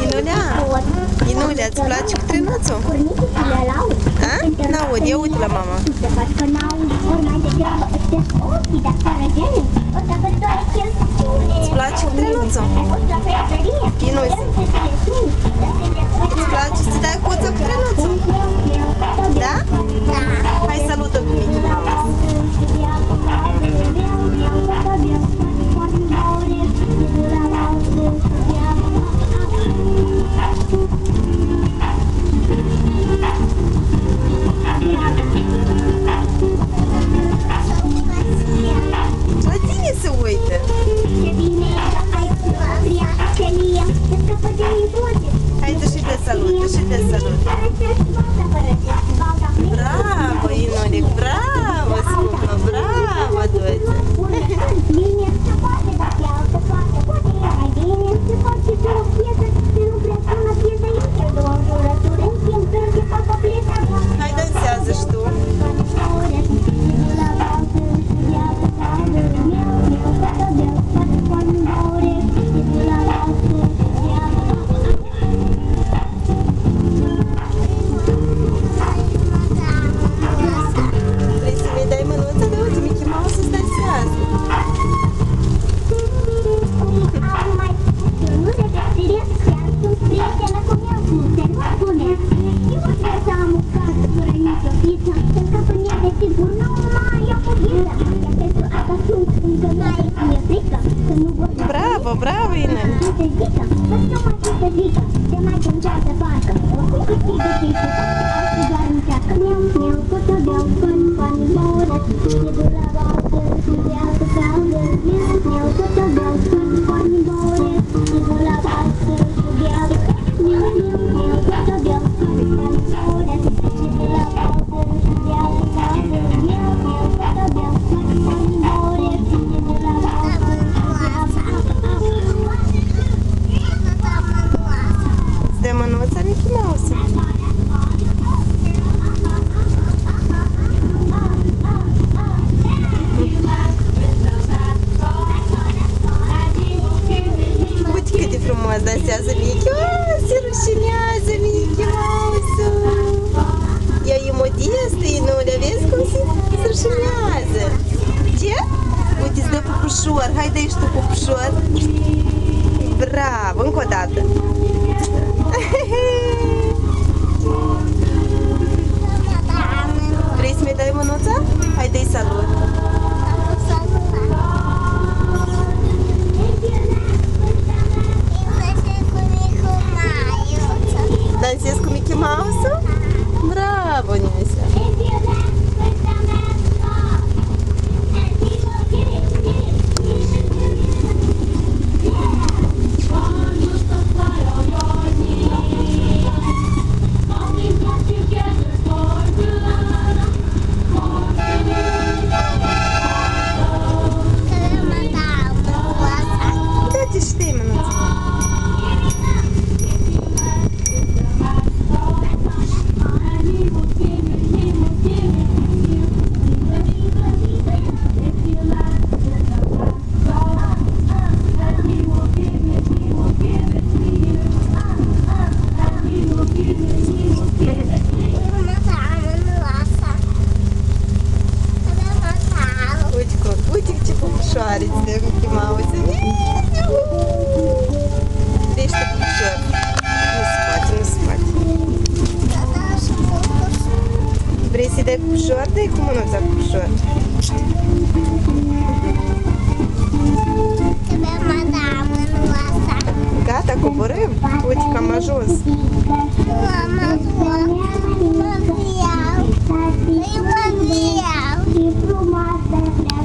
Inulea, Inulea, îți place cu trenuțul? A? N-aud, ia uite la mama. Îți place cu trenuțul? Inul, îți place să dai cuța cu trenuțul? Da? Da. Hai, salută cu Mickey Mouse. La tine se uită. Hai, dă și de salut, dă și de salut. Bravo, Inule, bravo, scumpă, bravo, doiță. Hai, dansează și tu. Vrei să le dai mânuța de uite, Mickey Mouse îți dansează. Bravo, bravo, Inel! De mânuța Mickey Mouse. Uite cât de frumos dansează Mickey. Se rușinează Mickey Mouse. Ea e modestă, Inulea, vezi cum se rușinează. Ce? Uite, îți dă pupușor. Hai, dă-i și tu pupușor. Bravo, încă o dată. Vrei să-mi dai mânuța? Hai, dă-i salut. Dansezi cu Mickey Mouse? Bravo, Nisa. Pupușoare-ți de Mickey Mouse. Vrei și tu pupușor? Nu se poate, nu se poate. Vrei să-i dai pupușor? Dă-i cu mânuța pupușor. Gata, coborâm? Uite că am ajuns. Am ajuns.